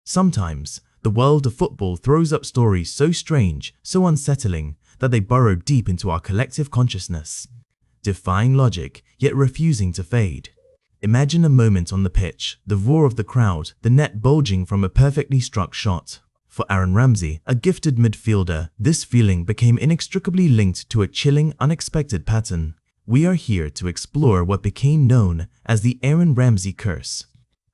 Sometimes, the world of football throws up stories so strange, so unsettling, that they burrow deep into our collective consciousness, defying logic, yet refusing to fade. Imagine a moment on the pitch, the roar of the crowd, the net bulging from a perfectly struck shot. For Aaron Ramsey, a gifted midfielder, this feeling became inextricably linked to a chilling, unexpected pattern. We are here to explore what became known as the Aaron Ramsey curse.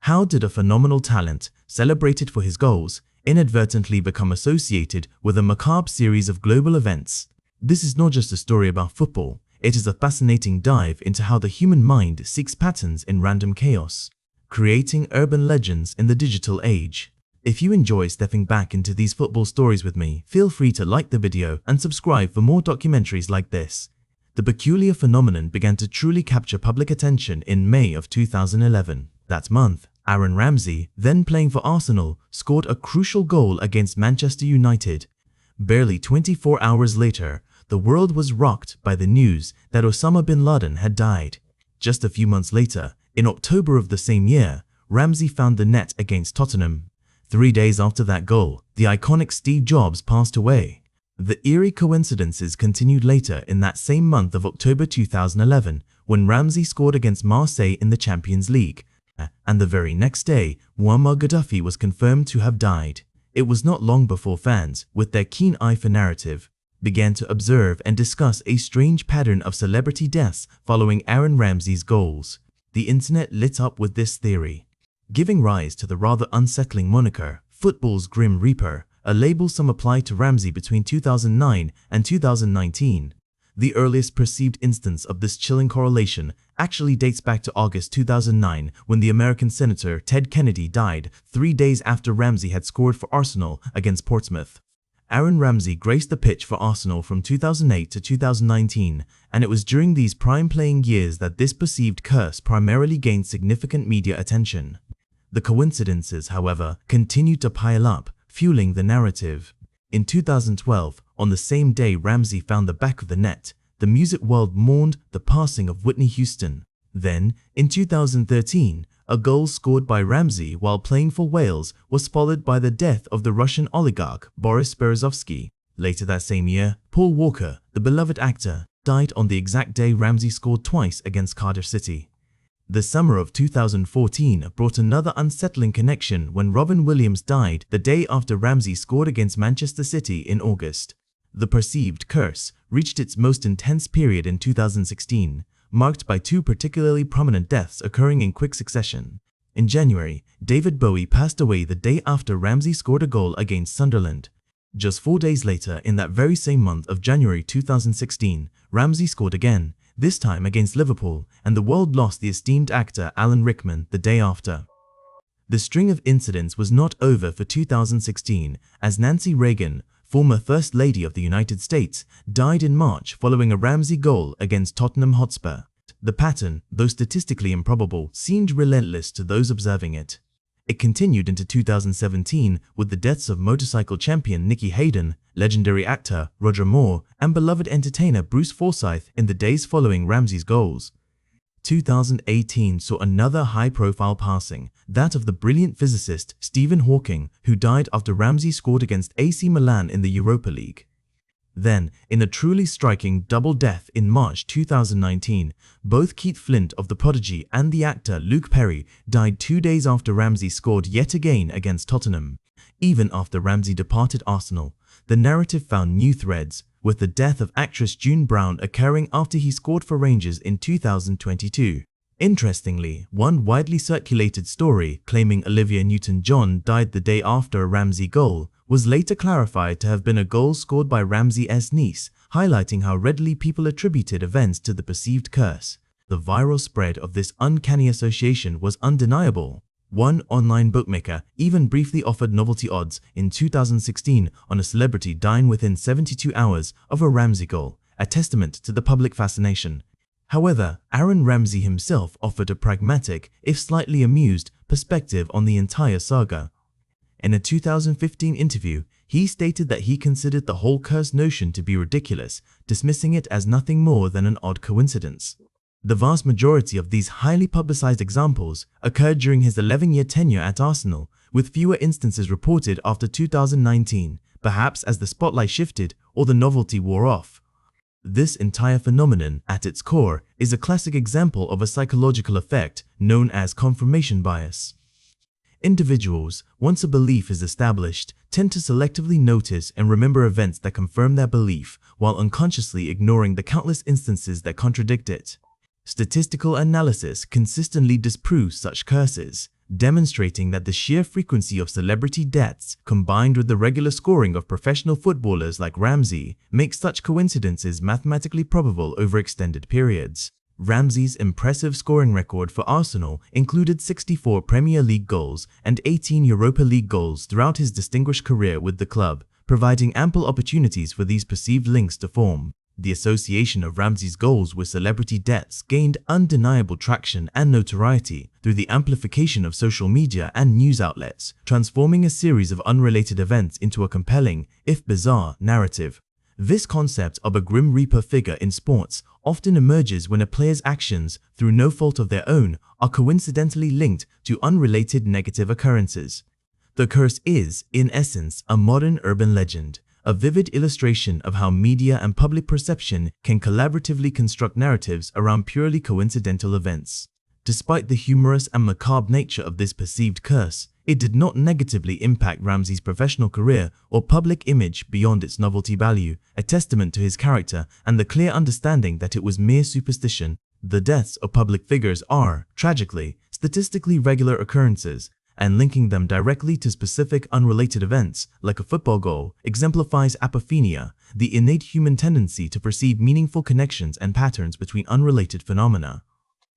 How did a phenomenal talent, celebrated for his goals, inadvertently become associated with a macabre series of global events? This is not just a story about football, it is a fascinating dive into how the human mind seeks patterns in random chaos, creating urban legends in the digital age. If you enjoy stepping back into these football stories with me, feel free to like the video and subscribe for more documentaries like this. The peculiar phenomenon began to truly capture public attention in May of 2011. That month, Aaron Ramsey, then playing for Arsenal, scored a crucial goal against Manchester United. Barely 24 hours later, the world was rocked by the news that Osama bin Laden had died. Just a few months later, in October of the same year, Ramsey found the net against Tottenham. 3 days after that goal, the iconic Steve Jobs passed away. The eerie coincidences continued later in that same month of October 2011, when Ramsey scored against Marseille in the Champions League, and the very next day, Muammar Gaddafi was confirmed to have died. It was not long before fans, with their keen eye for narrative, began to observe and discuss a strange pattern of celebrity deaths following Aaron Ramsey's goals. The internet lit up with this theory, giving rise to the rather unsettling moniker, Football's Grim Reaper, a label some applied to Ramsey between 2009 and 2019. The earliest perceived instance of this chilling correlation actually dates back to August 2009, when the American Senator Ted Kennedy died 3 days after Ramsey had scored for Arsenal against Portsmouth. Aaron Ramsey graced the pitch for Arsenal from 2008 to 2019, and it was during these prime playing years that this perceived curse primarily gained significant media attention. The coincidences, however, continued to pile up, fueling the narrative. In 2012, on the same day Ramsey found the back of the net, the music world mourned the passing of Whitney Houston. Then, in 2013, a goal scored by Ramsey while playing for Wales was followed by the death of the Russian oligarch Boris Berezovsky. Later that same year, Paul Walker, the beloved actor, died on the exact day Ramsey scored twice against Cardiff City. The summer of 2014 brought another unsettling connection when Robin Williams died the day after Ramsey scored against Manchester City in August. The perceived curse reached its most intense period in 2016, marked by two particularly prominent deaths occurring in quick succession. In January, David Bowie passed away the day after Ramsey scored a goal against Sunderland. Just 4 days later, in that very same month of January 2016, Ramsey scored again, this time against Liverpool, and the world lost the esteemed actor Alan Rickman the day after. The string of incidents was not over for 2016, as Nancy Reagan, former First Lady of the United States, died in March following a Ramsey goal against Tottenham Hotspur. The pattern, though statistically improbable, seemed relentless to those observing it. It continued into 2017 with the deaths of motorcycle champion Nicky Hayden, legendary actor Roger Moore, and beloved entertainer Bruce Forsyth in the days following Ramsey's goals. 2018 saw another high-profile passing, that of the brilliant physicist Stephen Hawking, who died after Ramsey scored against AC Milan in the Europa League. Then, in a truly striking double death in March 2019, both Keith Flint of The Prodigy and the actor Luke Perry died 2 days after Ramsey scored yet again against Tottenham. Even after Ramsey departed Arsenal, the narrative found new threads, with the death of actress June Brown occurring after he scored for Rangers in 2022. Interestingly, one widely circulated story claiming Olivia Newton-John died the day after a Ramsey goal was later clarified to have been a goal scored by Ramsey's niece, highlighting how readily people attributed events to the perceived curse. The viral spread of this uncanny association was undeniable. One online bookmaker even briefly offered novelty odds in 2016 on a celebrity dying within 72 hours of a Ramsey goal, a testament to the public fascination. However, Aaron Ramsey himself offered a pragmatic, if slightly amused, perspective on the entire saga. In a 2015 interview, he stated that he considered the whole curse notion to be ridiculous, dismissing it as nothing more than an odd coincidence. The vast majority of these highly publicized examples occurred during his 11-year tenure at Arsenal, with fewer instances reported after 2019, perhaps as the spotlight shifted or the novelty wore off. This entire phenomenon, at its core, is a classic example of a psychological effect known as confirmation bias. Individuals, once a belief is established, tend to selectively notice and remember events that confirm their belief, while unconsciously ignoring the countless instances that contradict it. Statistical analysis consistently disproves such curses, demonstrating that the sheer frequency of celebrity deaths, combined with the regular scoring of professional footballers like Ramsey, makes such coincidences mathematically probable over extended periods. Ramsey's impressive scoring record for Arsenal included 64 Premier League goals and 18 Europa League goals throughout his distinguished career with the club, providing ample opportunities for these perceived links to form. The association of Ramsey's goals with celebrity deaths gained undeniable traction and notoriety through the amplification of social media and news outlets, transforming a series of unrelated events into a compelling, if bizarre, narrative. This concept of a Grim Reaper figure in sports often emerges when a player's actions, through no fault of their own, are coincidentally linked to unrelated negative occurrences. The curse is, in essence, a modern urban legend, a vivid illustration of how media and public perception can collaboratively construct narratives around purely coincidental events. Despite the humorous and macabre nature of this perceived curse, it did not negatively impact Ramsey's professional career or public image beyond its novelty value, a testament to his character and the clear understanding that it was mere superstition. The deaths of public figures are, tragically, statistically regular occurrences, and linking them directly to specific unrelated events, like a football goal, exemplifies apophenia, the innate human tendency to perceive meaningful connections and patterns between unrelated phenomena.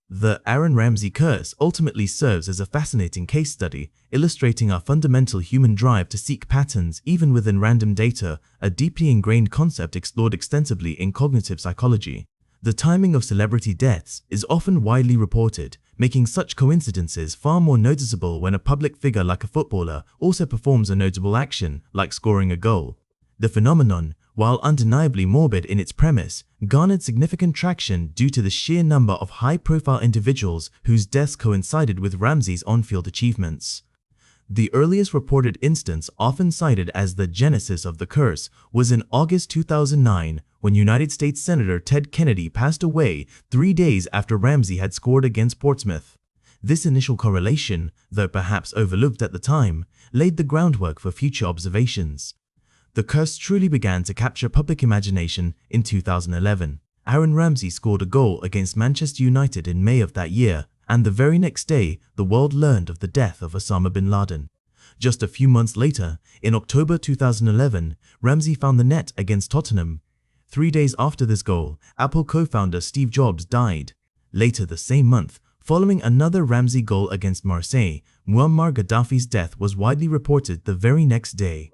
The Aaron Ramsey curse ultimately serves as a fascinating case study, illustrating our fundamental human drive to seek patterns even within random data, a deeply ingrained concept explored extensively in cognitive psychology. The timing of celebrity deaths is often widely reported, making such coincidences far more noticeable when a public figure like a footballer also performs a notable action, like scoring a goal. The phenomenon, while undeniably morbid in its premise, garnered significant traction due to the sheer number of high-profile individuals whose deaths coincided with Ramsey's on-field achievements. The earliest reported instance, often cited as the genesis of the curse, was in August 2009, when United States Senator Ted Kennedy passed away 3 days after Ramsey had scored against Portsmouth. This initial correlation, though perhaps overlooked at the time, laid the groundwork for future observations. The curse truly began to capture public imagination in 2011. Aaron Ramsey scored a goal against Manchester United in May of that year, and the very next day, the world learned of the death of Osama bin Laden. Just a few months later, in October 2011, Ramsey found the net against Tottenham. 3 days after this goal, Apple co-founder Steve Jobs died. Later the same month, following another Ramsey goal against Marseille, Muammar Gaddafi's death was widely reported the very next day.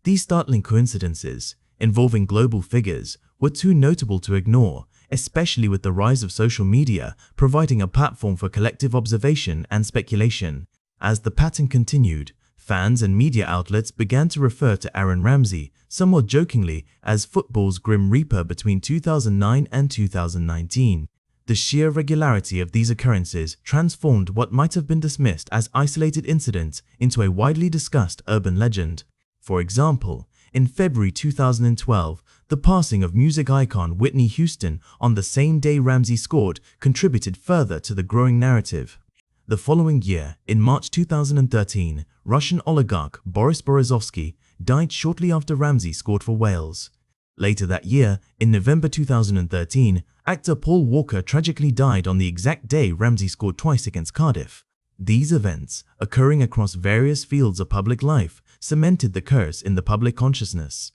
These startling coincidences, involving global figures, were too notable to ignore, especially with the rise of social media providing a platform for collective observation and speculation. As the pattern continued, fans and media outlets began to refer to Aaron Ramsey, somewhat jokingly, as football's Grim Reaper between 2009 and 2019. The sheer regularity of these occurrences transformed what might have been dismissed as isolated incidents into a widely discussed urban legend. For example, in February 2012, the passing of music icon Whitney Houston on the same day Ramsey scored contributed further to the growing narrative. The following year, in March 2013, Russian oligarch Boris Berezovsky died shortly after Ramsey scored for Wales. Later that year, in November 2013, actor Paul Walker tragically died on the exact day Ramsey scored twice against Cardiff. These events, occurring across various fields of public life, cemented the curse in the public consciousness.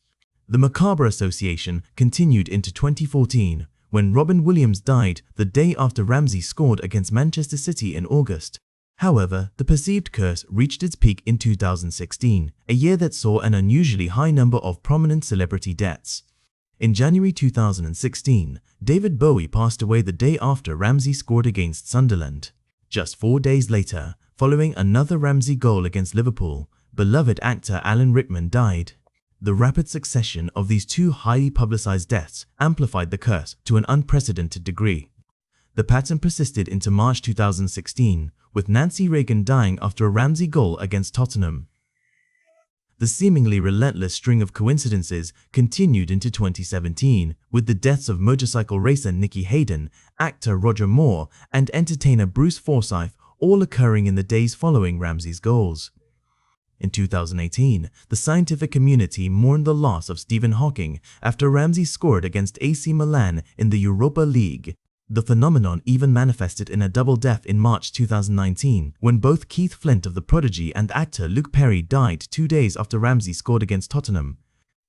The macabre association continued into 2014, when Robin Williams died the day after Ramsey scored against Manchester City in August. However, the perceived curse reached its peak in 2016, a year that saw an unusually high number of prominent celebrity deaths. In January 2016, David Bowie passed away the day after Ramsey scored against Sunderland. Just 4 days later, following another Ramsey goal against Liverpool, beloved actor Alan Rickman died. The rapid succession of these two highly publicized deaths amplified the curse to an unprecedented degree. The pattern persisted into March 2016, with Nancy Reagan dying after a Ramsey goal against Tottenham. The seemingly relentless string of coincidences continued into 2017, with the deaths of motorcycle racer Nicky Hayden, actor Roger Moore, and entertainer Bruce Forsyth all occurring in the days following Ramsey's goals. In 2018, the scientific community mourned the loss of Stephen Hawking after Ramsey scored against AC Milan in the Europa League. The phenomenon even manifested in a double death in March 2019, when both Keith Flint of The Prodigy and actor Luke Perry died 2 days after Ramsey scored against Tottenham.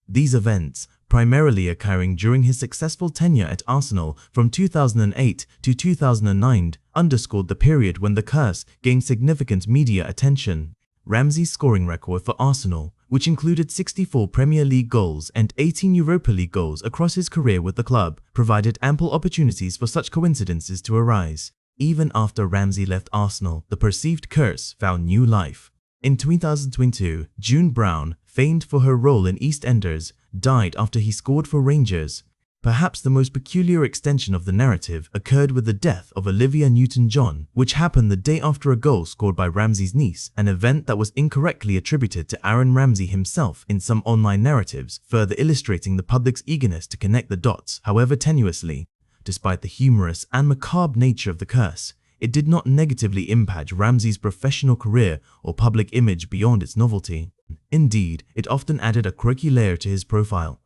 These events, primarily occurring during his successful tenure at Arsenal from 2008 to 2009, underscored the period when the curse gained significant media attention. Ramsey's scoring record for Arsenal, which included 64 Premier League goals and 18 Europa League goals across his career with the club, provided ample opportunities for such coincidences to arise. Even after Ramsey left Arsenal, the perceived curse found new life. In 2022, June Brown, famed for her role in EastEnders, died after he scored for Rangers. Perhaps the most peculiar extension of the narrative occurred with the death of Olivia Newton-John, which happened the day after a goal scored by Ramsey's niece, an event that was incorrectly attributed to Aaron Ramsey himself in some online narratives, further illustrating the public's eagerness to connect the dots, however tenuously. Despite the humorous and macabre nature of the curse, it did not negatively impact Ramsey's professional career or public image beyond its novelty. Indeed, it often added a quirky layer to his profile.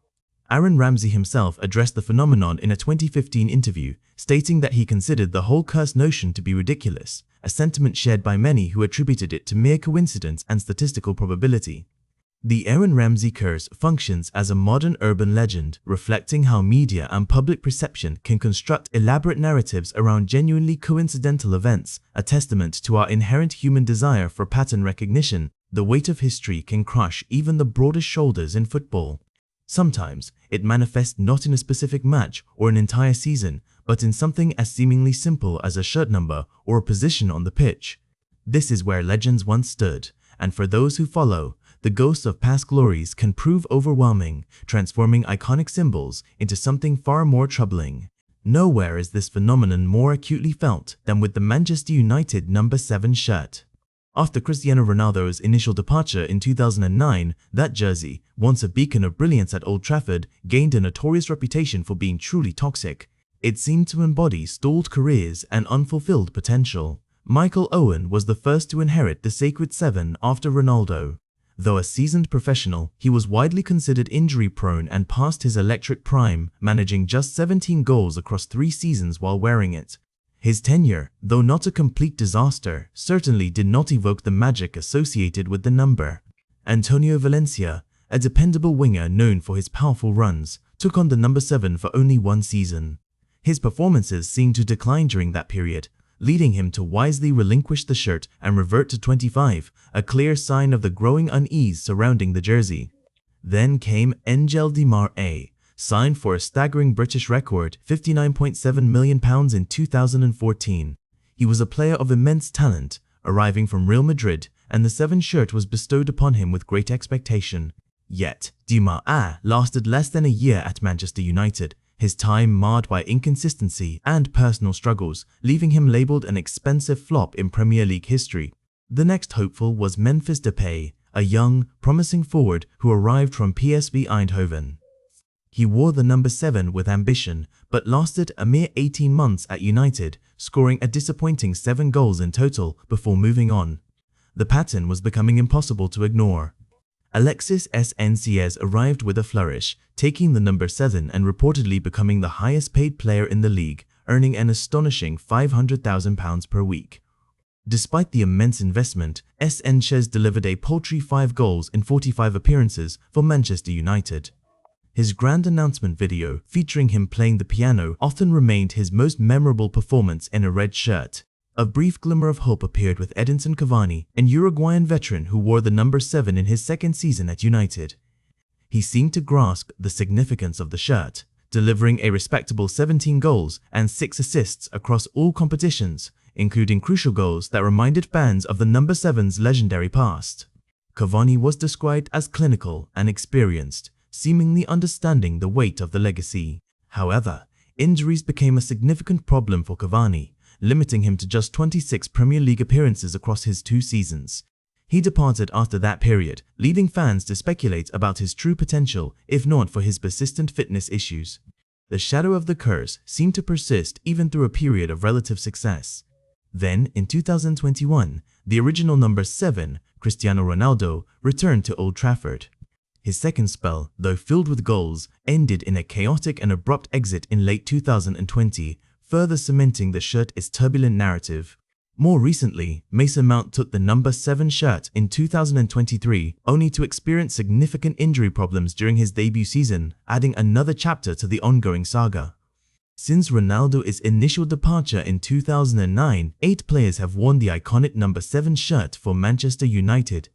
Aaron Ramsey himself addressed the phenomenon in a 2015 interview, stating that he considered the whole curse notion to be ridiculous, a sentiment shared by many who attributed it to mere coincidence and statistical probability. The Aaron Ramsey curse functions as a modern urban legend, reflecting how media and public perception can construct elaborate narratives around genuinely coincidental events, a testament to our inherent human desire for pattern recognition. The weight of history can crush even the broadest shoulders in football. Sometimes, it manifests not in a specific match or an entire season, but in something as seemingly simple as a shirt number or a position on the pitch. This is where legends once stood, and for those who follow, the ghosts of past glories can prove overwhelming, transforming iconic symbols into something far more troubling. Nowhere is this phenomenon more acutely felt than with the Manchester United number 7 shirt. After Cristiano Ronaldo's initial departure in 2009, that jersey, once a beacon of brilliance at Old Trafford, gained a notorious reputation for being truly toxic. It seemed to embody stalled careers and unfulfilled potential. Michael Owen was the first to inherit the sacred 7 after Ronaldo. Though a seasoned professional, he was widely considered injury-prone and past his electric prime, managing just 17 goals across 3 seasons while wearing it. His tenure, though not a complete disaster, certainly did not evoke the magic associated with the number. Antonio Valencia, a dependable winger known for his powerful runs, took on the number 7 for only 1 season. His performances seemed to decline during that period, leading him to wisely relinquish the shirt and revert to 25, a clear sign of the growing unease surrounding the jersey. Then came Angel Di Maria, signed for a staggering British record £59.7 million in 2014. He was a player of immense talent, arriving from Real Madrid, and the 7 shirt was bestowed upon him with great expectation. Yet, Di Maria lasted less than a year at Manchester United, his time marred by inconsistency and personal struggles, leaving him labelled an expensive flop in Premier League history. The next hopeful was Memphis Depay, a young, promising forward who arrived from PSV Eindhoven. He wore the number 7 with ambition, but lasted a mere 18 months at United, scoring a disappointing 7 goals in total before moving on. The pattern was becoming impossible to ignore. Alexis Sanchez arrived with a flourish, taking the number 7 and reportedly becoming the highest paid player in the league, earning an astonishing £500,000 per week. Despite the immense investment, Sanchez delivered a paltry 5 goals in 45 appearances for Manchester United. His grand announcement video, featuring him playing the piano, often remained his most memorable performance in a red shirt. A brief glimmer of hope appeared with Edinson Cavani, an Uruguayan veteran who wore the number 7 in his 2nd season at United. He seemed to grasp the significance of the shirt, delivering a respectable 17 goals and 6 assists across all competitions, including crucial goals that reminded fans of the number 7's legendary past. Cavani was described as clinical and experienced, seemingly understanding the weight of the legacy. However, Injuries became a significant problem for Cavani, limiting him to just 26 Premier League appearances across his 2 seasons. He departed after that period, leading fans to speculate about his true potential if not for his persistent fitness issues. The shadow of the curse seemed to persist even through a period of relative success. Then, in 2021, the original number 7, Cristiano Ronaldo, returned to Old Trafford. His second spell, though filled with goals, ended in a chaotic and abrupt exit in late 2020, further cementing the shirt's turbulent narrative. More recently, Mason Mount took the number 7 shirt in 2023, only to experience significant injury problems during his debut season, adding another chapter to the ongoing saga. Since Ronaldo's initial departure in 2009, 8 players have worn the iconic number 7 shirt for Manchester United.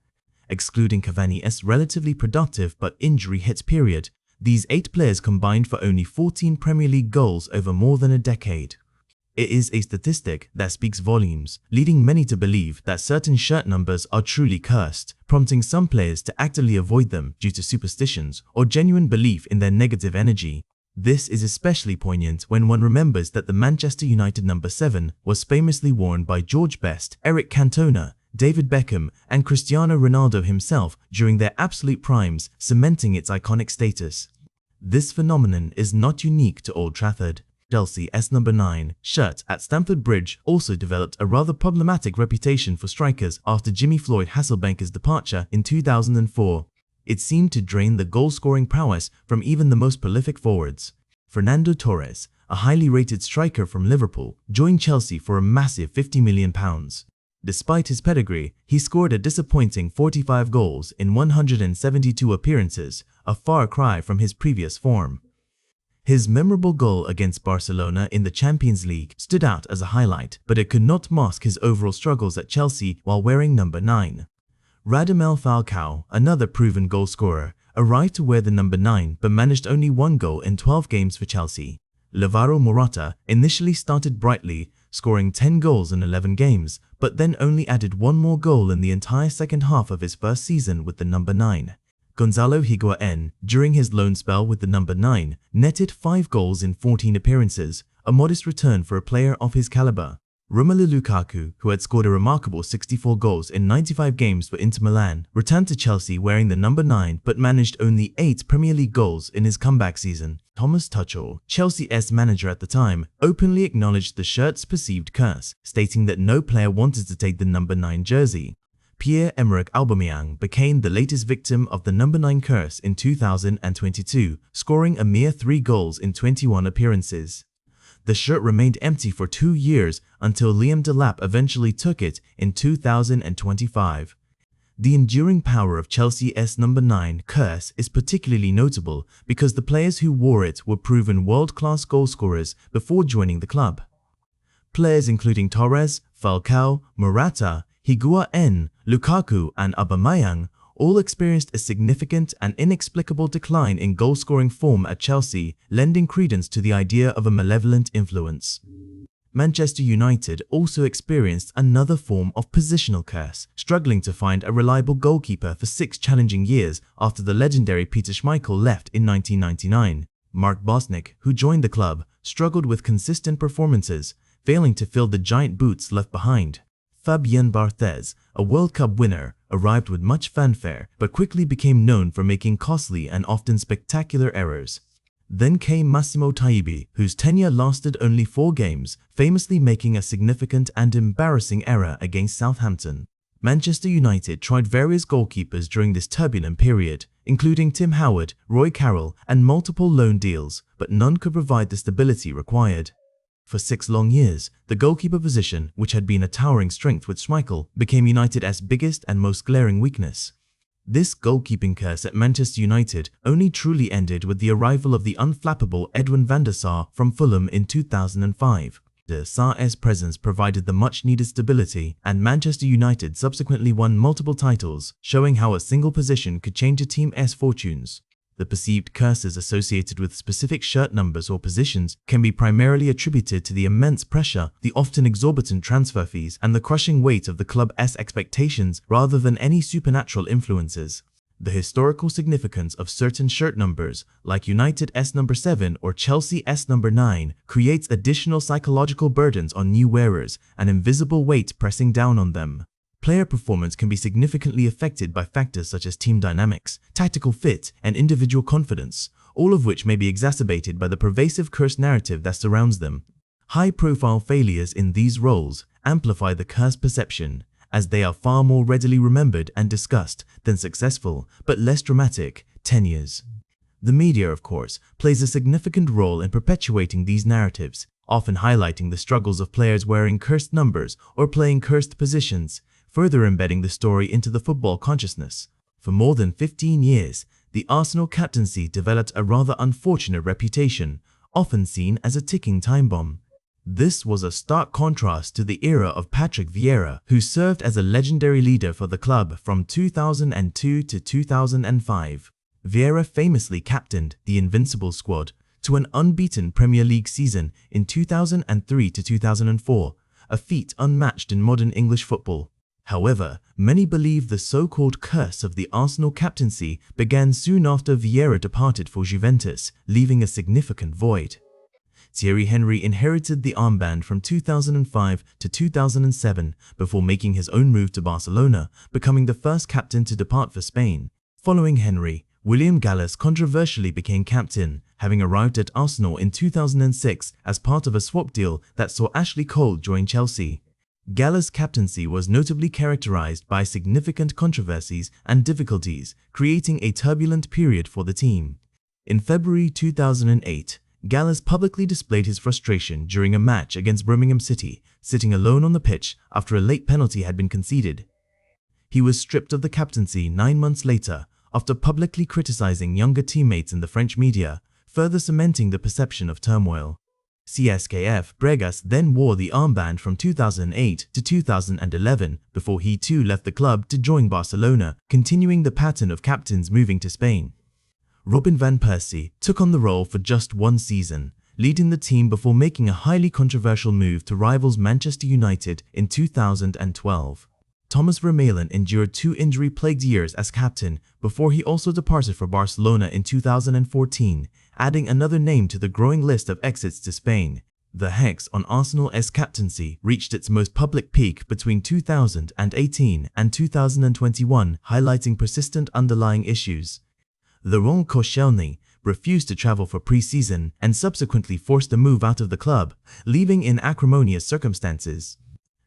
Excluding Cavani's relatively productive but injury-hit period, these 8 players combined for only 14 Premier League goals over more than a decade. It is a statistic that speaks volumes, leading many to believe that certain shirt numbers are truly cursed, prompting some players to actively avoid them due to superstitions or genuine belief in their negative energy. This is especially poignant when one remembers that the Manchester United number 7 was famously worn by George Best, Eric Cantona, David Beckham, and Cristiano Ronaldo himself during their absolute primes, cementing its iconic status. This phenomenon is not unique to Old Trafford. Chelsea's number 9 shirt at Stamford Bridge also developed a rather problematic reputation for strikers after Jimmy Floyd Hasselbanker's departure in 2004. It seemed to drain the goal-scoring prowess from even the most prolific forwards. Fernando Torres, a highly rated striker from Liverpool, joined Chelsea for a massive £50 million. Despite his pedigree, he scored a disappointing 45 goals in 172 appearances, a far cry from his previous form. His memorable goal against Barcelona in the Champions League stood out as a highlight, but it could not mask his overall struggles at Chelsea while wearing number 9. Radamel Falcao, another proven goalscorer, arrived to wear the number 9 but managed only 1 goal in 12 games for Chelsea. Alvaro Morata initially started brightly, scoring 10 goals in 11 games, but then only added 1 more goal in the entire second half of his first season with the number 9. Gonzalo Higuain, during his loan spell with the number 9, netted 5 goals in 14 appearances, a modest return for a player of his caliber. Romelu Lukaku, who had scored a remarkable 64 goals in 95 games for Inter Milan, returned to Chelsea wearing the number 9 but managed only 8 Premier League goals in his comeback season. Thomas Tuchel, Chelsea's manager at the time, openly acknowledged the shirt's perceived curse, stating that no player wanted to take the number 9 jersey. Pierre-Emerick Aubameyang became the latest victim of the number 9 curse in 2022, scoring a mere 3 goals in 21 appearances. The shirt remained empty for 2 years until Liam Delap eventually took it in 2025. The enduring power of Chelsea's number 9 curse is particularly notable because the players who wore it were proven world-class goalscorers before joining the club. Players including Torres, Falcao, Morata, Higuain, Lukaku, and Aubameyang all experienced a significant and inexplicable decline in goal-scoring form at Chelsea, lending credence to the idea of a malevolent influence. Manchester United also experienced another form of positional curse, struggling to find a reliable goalkeeper for 6 challenging years after the legendary Peter Schmeichel left in 1999. Mark Bosnich, who joined the club, struggled with consistent performances, failing to fill the giant boots left behind. Fabien Barthez, a World Cup winner, arrived with much fanfare but quickly became known for making costly and often spectacular errors. Then came Massimo Taibi, whose tenure lasted only 4 games, famously making a significant and embarrassing error against Southampton. Manchester United tried various goalkeepers during this turbulent period, including Tim Howard, Roy Carroll, and multiple loan deals, but none could provide the stability required. For 6 long years, the goalkeeper position, which had been a towering strength with Schmeichel, became United's biggest and most glaring weakness. This goalkeeping curse at Manchester United only truly ended with the arrival of the unflappable Edwin van der Sar from Fulham in 2005. De Sar's presence provided the much-needed stability, and Manchester United subsequently won multiple titles, showing how a single position could change a team's fortunes. The perceived curses associated with specific shirt numbers or positions can be primarily attributed to the immense pressure, the often exorbitant transfer fees, and the crushing weight of the club's expectations rather than any supernatural influences. The historical significance of certain shirt numbers, like United S number 7 or Chelsea S number 9, creates additional psychological burdens on new wearers, an invisible weight pressing down on them. Player performance can be significantly affected by factors such as team dynamics, tactical fit, and individual confidence, all of which may be exacerbated by the pervasive curse narrative that surrounds them. High-profile failures in these roles amplify the curse perception, as they are far more readily remembered and discussed than successful, but less dramatic, tenures. The media, of course, plays a significant role in perpetuating these narratives, often highlighting the struggles of players wearing cursed numbers or playing cursed positions, further embedding the story into the football consciousness. For more than 15 years, the Arsenal captaincy developed a rather unfortunate reputation, often seen as a ticking time bomb. This was a stark contrast to the era of Patrick Vieira, who served as a legendary leader for the club from 2002 to 2005. Vieira famously captained the Invincible squad to an unbeaten Premier League season in 2003 to 2004, a feat unmatched in modern English football. However, many believe the so-called curse of the Arsenal captaincy began soon after Vieira departed for Juventus, leaving a significant void. Thierry Henry inherited the armband from 2005 to 2007 before making his own move to Barcelona, becoming the first captain to depart for Spain. Following Henry, William Gallas controversially became captain, having arrived at Arsenal in 2006 as part of a swap deal that saw Ashley Cole join Chelsea. Gallas' captaincy was notably characterized by significant controversies and difficulties, creating a turbulent period for the team. In February 2008, Gallas publicly displayed his frustration during a match against Birmingham City, sitting alone on the pitch after a late penalty had been conceded. He was stripped of the captaincy 9 months later after publicly criticizing younger teammates in the French media, further cementing the perception of turmoil. CSKF Bregas then wore the armband from 2008 to 2011 before he too left the club to join Barcelona, continuing the pattern of captains moving to Spain. Robin van Persie took on the role for just one season, leading the team before making a highly controversial move to rivals Manchester United in 2012. Thomas Vermaelen endured 2 injury-plagued years as captain before he also departed for Barcelona in 2014, adding another name to the growing list of exits to Spain. The hex on Arsenal's captaincy reached its most public peak between 2018 and 2021, highlighting persistent underlying issues. Laurent Koscielny refused to travel for pre-season and subsequently forced a move out of the club, leaving in acrimonious circumstances.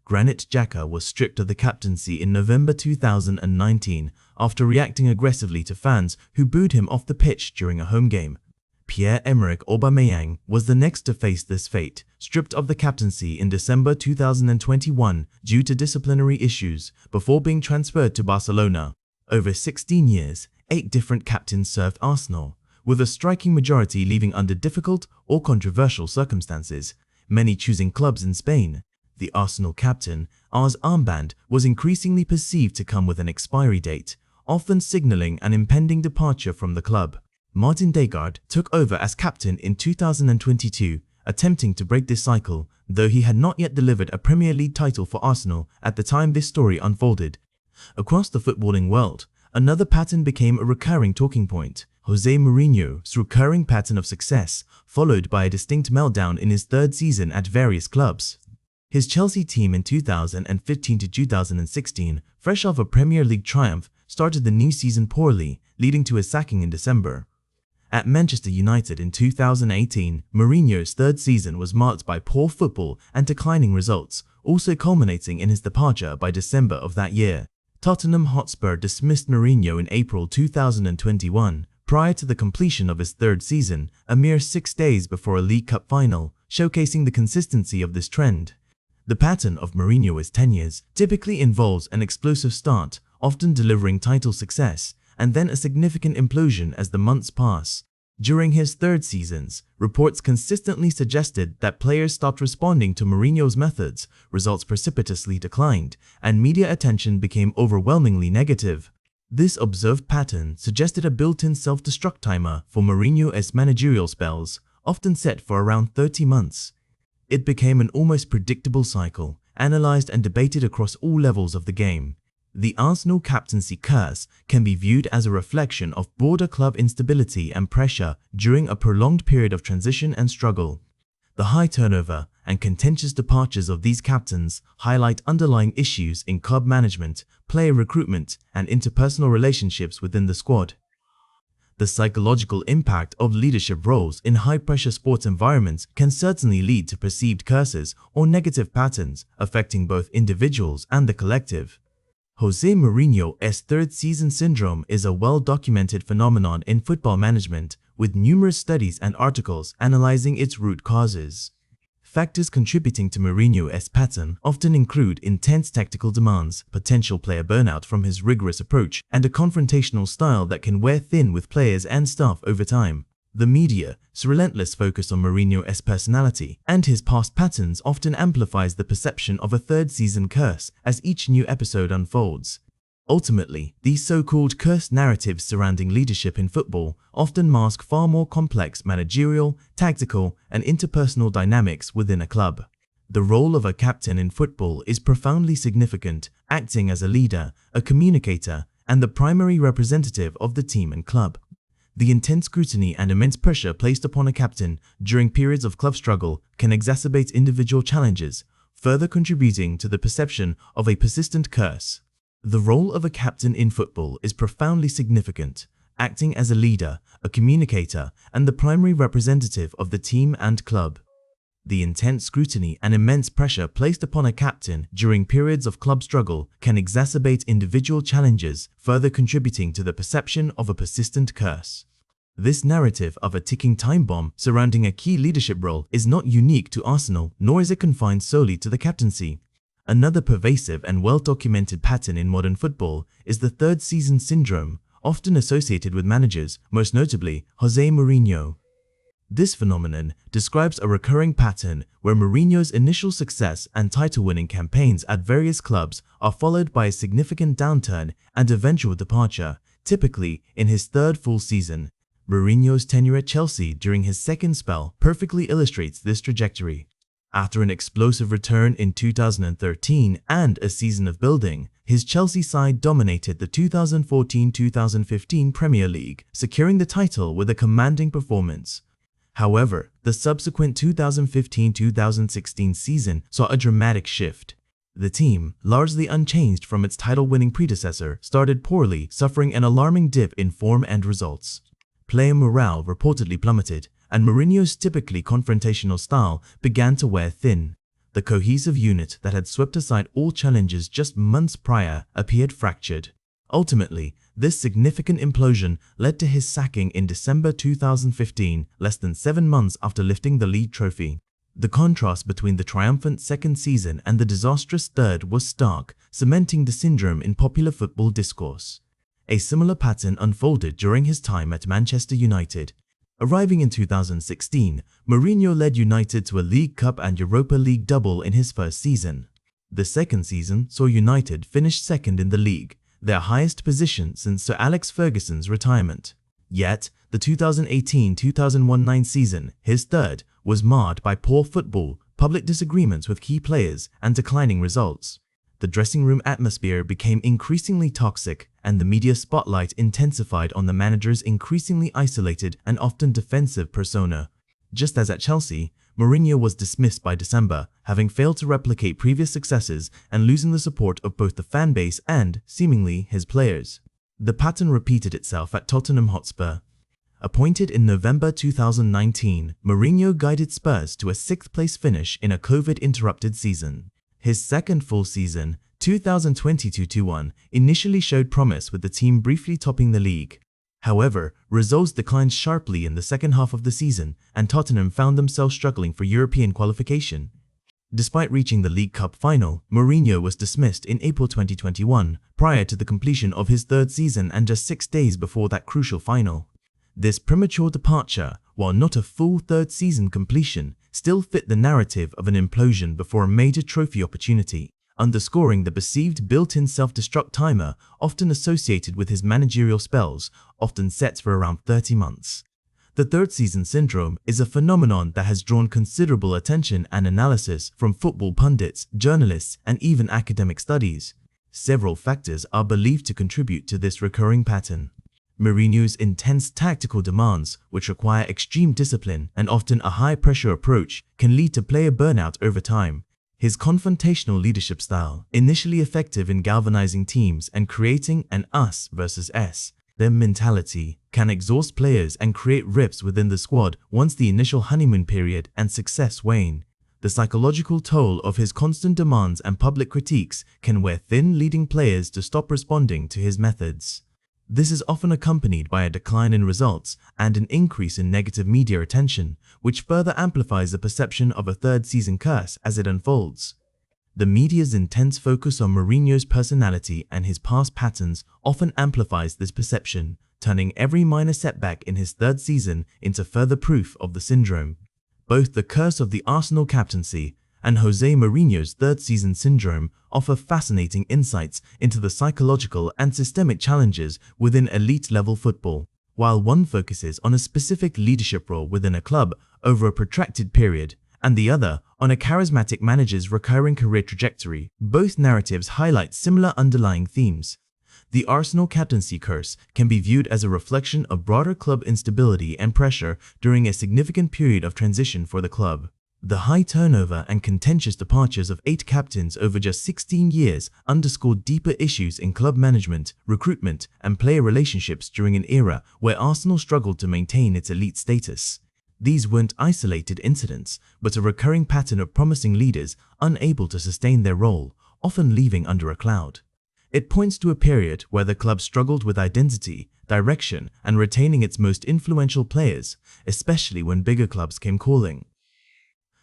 Granit Xhaka was stripped of the captaincy in November 2019 after reacting aggressively to fans who booed him off the pitch during a home game. Pierre-Emerick Aubameyang was the next to face this fate, stripped of the captaincy in December 2021 due to disciplinary issues, before being transferred to Barcelona. Over 16 years, 8 different captains served Arsenal, with a striking majority leaving under difficult or controversial circumstances, many choosing clubs in Spain. The Arsenal captain's armband was increasingly perceived to come with an expiry date, often signaling an impending departure from the club. Martin Degaard took over as captain in 2022, attempting to break this cycle, though he had not yet delivered a Premier League title for Arsenal at the time this story unfolded. Across the footballing world, another pattern became a recurring talking point: Jose Mourinho's recurring pattern of success, followed by a distinct meltdown in his 3rd season at various clubs. His Chelsea team in 2015 to 2016, fresh off a Premier League triumph, started the new season poorly, leading to his sacking in December. At Manchester United in 2018, Mourinho's 3rd season was marked by poor football and declining results, also culminating in his departure by December of that year. Tottenham Hotspur dismissed Mourinho in April 2021, prior to the completion of his 3rd season, a mere 6 days before a League Cup final, showcasing the consistency of this trend. The pattern of Mourinho's tenures typically involves an explosive start, often delivering title success, and then a significant implosion as the months pass. During his 3rd seasons, reports consistently suggested that players stopped responding to Mourinho's methods, results precipitously declined, and media attention became overwhelmingly negative. This observed pattern suggested a built-in self-destruct timer for Mourinho's managerial spells, often set for around 30 months. It became an almost predictable cycle, analyzed and debated across all levels of the game. The Arsenal captaincy curse can be viewed as a reflection of broader club instability and pressure during a prolonged period of transition and struggle. The high turnover and contentious departures of these captains highlight underlying issues in club management, player recruitment, and interpersonal relationships within the squad. The psychological impact of leadership roles in high-pressure sports environments can certainly lead to perceived curses or negative patterns affecting both individuals and the collective. Jose Mourinho's third-season syndrome is a well-documented phenomenon in football management, with numerous studies and articles analyzing its root causes. Factors contributing to Mourinho's pattern often include intense tactical demands, potential player burnout from his rigorous approach, and a confrontational style that can wear thin with players and staff over time. The media's relentless focus on Mourinho's personality and his past patterns often amplifies the perception of a third-season curse as each new episode unfolds. Ultimately, these so-called cursed narratives surrounding leadership in football often mask far more complex managerial, tactical, and interpersonal dynamics within a club. The role of a captain in football is profoundly significant, acting as a leader, a communicator, and the primary representative of the team and club. The intense scrutiny and immense pressure placed upon a captain during periods of club struggle can exacerbate individual challenges, further contributing to the perception of a persistent curse. The role of a captain in football is profoundly significant, acting as a leader, a communicator, and the primary representative of the team and club. The intense scrutiny and immense pressure placed upon a captain during periods of club struggle can exacerbate individual challenges, further contributing to the perception of a persistent curse. This narrative of a ticking time bomb surrounding a key leadership role is not unique to Arsenal, nor is it confined solely to the captaincy. Another pervasive and well-documented pattern in modern football is the third-season syndrome, often associated with managers, most notably Jose Mourinho. This phenomenon describes a recurring pattern where Mourinho's initial success and title-winning campaigns at various clubs are followed by a significant downturn and eventual departure, typically in his third full season. Mourinho's tenure at Chelsea during his second spell perfectly illustrates this trajectory. After an explosive return in 2013 and a season of building, his Chelsea side dominated the 2014-2015 Premier League, securing the title with a commanding performance. However, the subsequent 2015-2016 season saw a dramatic shift. The team, largely unchanged from its title-winning predecessor, started poorly, suffering an alarming dip in form and results. Player morale reportedly plummeted, and Mourinho's typically confrontational style began to wear thin. The cohesive unit that had swept aside all challenges just months prior appeared fractured. Ultimately, this significant implosion led to his sacking in December 2015, less than 7 months after lifting the league trophy. The contrast between the triumphant second season and the disastrous third was stark, cementing the syndrome in popular football discourse. A similar pattern unfolded during his time at Manchester United. Arriving in 2016, Mourinho led United to a League Cup and Europa League double in his first season. The second season saw United finish second in the league, their highest position since Sir Alex Ferguson's retirement. Yet, the 2018-2019 season, his third, was marred by poor football, public disagreements with key players, and declining results. The dressing room atmosphere became increasingly toxic, and the media spotlight intensified on the manager's increasingly isolated and often defensive persona. Just as at Chelsea, Mourinho was dismissed by December, having failed to replicate previous successes and losing the support of both the fan base and, seemingly, his players. The pattern repeated itself at Tottenham Hotspur. Appointed in November 2019, Mourinho guided Spurs to a 6th-place finish in a COVID-interrupted season. His second full season, 2020-21, initially showed promise with the team briefly topping the league. However, results declined sharply in the second half of the season, and Tottenham found themselves struggling for European qualification. Despite reaching the League Cup final, Mourinho was dismissed in April 2021, prior to the completion of his third season and just 6 days before that crucial final. This premature departure, while not a full third season completion, still fit the narrative of an implosion before a major trophy opportunity, underscoring the perceived built-in self-destruct timer often associated with his managerial spells, often set for around 30 months. The third season syndrome is a phenomenon that has drawn considerable attention and analysis from football pundits, journalists, and even academic studies. Several factors are believed to contribute to this recurring pattern. Mourinho's intense tactical demands, which require extreme discipline and often a high-pressure approach, can lead to player burnout over time. His confrontational leadership style, initially effective in galvanizing teams and creating an us versus them mentality, can exhaust players and create rifts within the squad once the initial honeymoon period and success wane. The psychological toll of his constant demands and public critiques can wear thin, leading players to stop responding to his methods. This is often accompanied by a decline in results and an increase in negative media attention, which further amplifies the perception of a third-season curse as it unfolds. The media's intense focus on Mourinho's personality and his past patterns often amplifies this perception, turning every minor setback in his third season into further proof of the syndrome. Both the curse of the Arsenal captaincy and Jose Mourinho's third-season syndrome offer fascinating insights into the psychological and systemic challenges within elite-level football. While one focuses on a specific leadership role within a club over a protracted period, and the other on a charismatic manager's recurring career trajectory, both narratives highlight similar underlying themes. The Arsenal captaincy curse can be viewed as a reflection of broader club instability and pressure during a significant period of transition for the club. The high turnover and contentious departures of 8 captains over just 16 years underscored deeper issues in club management, recruitment, and player relationships during an era where Arsenal struggled to maintain its elite status. These weren't isolated incidents, but a recurring pattern of promising leaders unable to sustain their role, often leaving under a cloud. It points to a period where the club struggled with identity, direction, and retaining its most influential players, especially when bigger clubs came calling.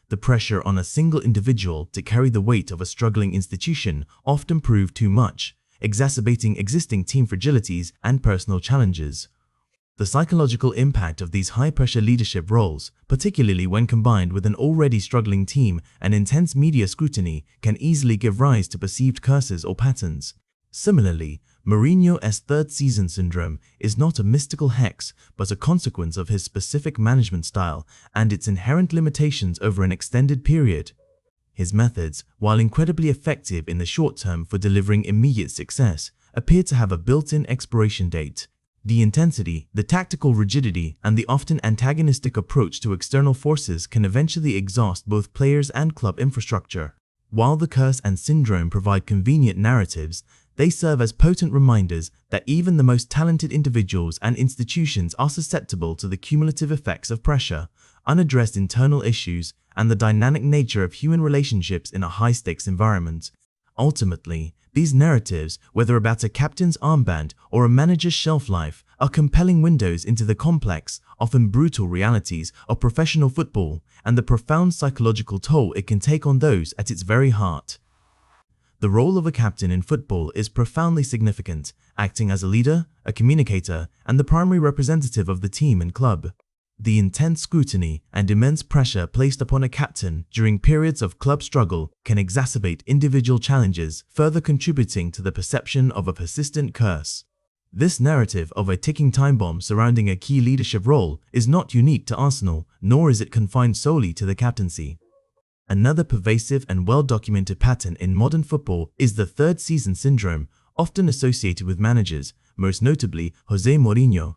The pressure on a single individual to carry the weight of a struggling institution often proved too much, exacerbating existing team fragilities and personal challenges. The psychological impact of these high-pressure leadership roles, particularly when combined with an already struggling team and intense media scrutiny, can easily give rise to perceived curses or patterns. Similarly, Mourinho's third-season syndrome is not a mystical hex, but a consequence of his specific management style and its inherent limitations over an extended period. His methods, while incredibly effective in the short term for delivering immediate success, appear to have a built-in expiration date. The intensity, the tactical rigidity, and the often antagonistic approach to external forces can eventually exhaust both players and club infrastructure. While the curse and syndrome provide convenient narratives, they serve as potent reminders that even the most talented individuals and institutions are susceptible to the cumulative effects of pressure, unaddressed internal issues, and the dynamic nature of human relationships in a high-stakes environment. Ultimately, these narratives, whether about a captain's armband or a manager's shelf life, are compelling windows into the complex, often brutal realities of professional football and the profound psychological toll it can take on those at its very heart. The role of a captain in football is profoundly significant, acting as a leader, a communicator, and the primary representative of the team and club. The intense scrutiny and immense pressure placed upon a captain during periods of club struggle can exacerbate individual challenges, further contributing to the perception of a persistent curse. This narrative of a ticking time bomb surrounding a key leadership role is not unique to Arsenal, nor is it confined solely to the captaincy. Another pervasive and well-documented pattern in modern football is the third-season syndrome, often associated with managers, most notably Jose Mourinho.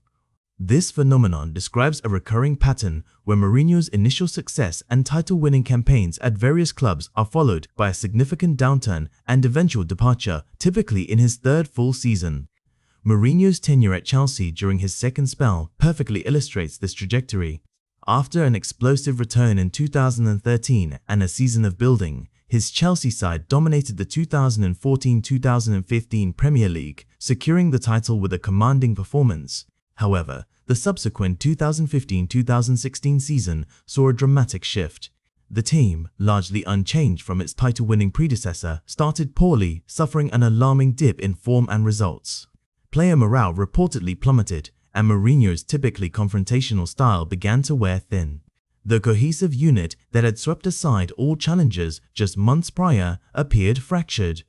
This phenomenon describes a recurring pattern where Mourinho's initial success and title-winning campaigns at various clubs are followed by a significant downturn and eventual departure, typically in his third full season. Mourinho's tenure at Chelsea during his second spell perfectly illustrates this trajectory. After an explosive return in 2013 and a season of building, his Chelsea side dominated the 2014-2015 Premier League, securing the title with a commanding performance. However, the subsequent 2015-2016 season saw a dramatic shift. The team, largely unchanged from its title-winning predecessor, started poorly, suffering an alarming dip in form and results. Player morale reportedly plummeted, and Mourinho's typically confrontational style began to wear thin. The cohesive unit that had swept aside all challengers just months prior appeared fractured.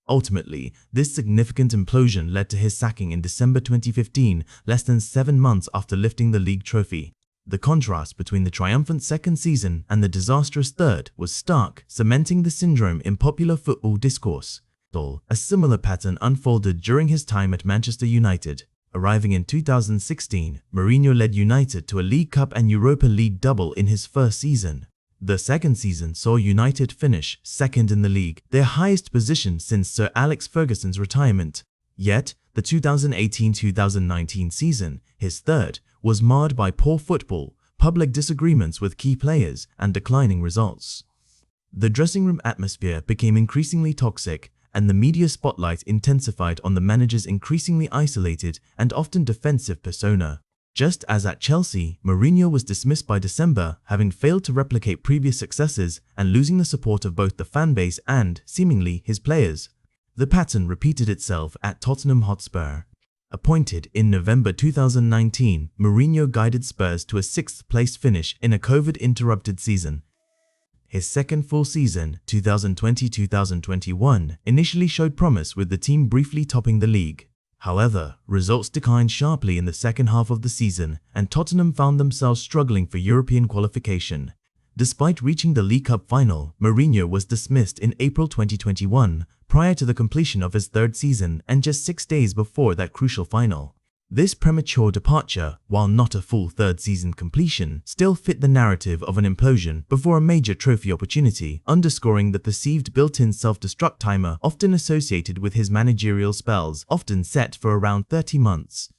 Ultimately, this significant implosion led to his sacking in December 2015, less than 7 months after lifting the league trophy. The contrast between the triumphant second season and the disastrous third was stark, cementing the syndrome in popular football discourse. A similar pattern unfolded during his time at Manchester United. Arriving in 2016, Mourinho led United to a League Cup and Europa League double in his first season. The second season saw United finish second in the league, their highest position since Sir Alex Ferguson's retirement. Yet, the 2018-2019 season, his third, was marred by poor football, public disagreements with key players, and declining results. The dressing room atmosphere became increasingly toxic, and the media spotlight intensified on the manager's increasingly isolated and often defensive persona. Just as at Chelsea, Mourinho was dismissed by December, having failed to replicate previous successes and losing the support of both the fanbase and, seemingly, his players. The pattern repeated itself at Tottenham Hotspur. Appointed in November 2019, Mourinho guided Spurs to a sixth-place finish in a COVID-interrupted season. His second full season, 2020-2021, initially showed promise with the team briefly topping the league. However, results declined sharply in the second half of the season, and Tottenham found themselves struggling for European qualification. Despite reaching the League Cup final, Mourinho was dismissed in April 2021, prior to the completion of his third season and just 6 days before that crucial final. This premature departure, while not a full third season completion, still fit the narrative of an implosion before a major trophy opportunity, underscoring the perceived built-in self-destruct timer often associated with his managerial spells, often set for around 30 months.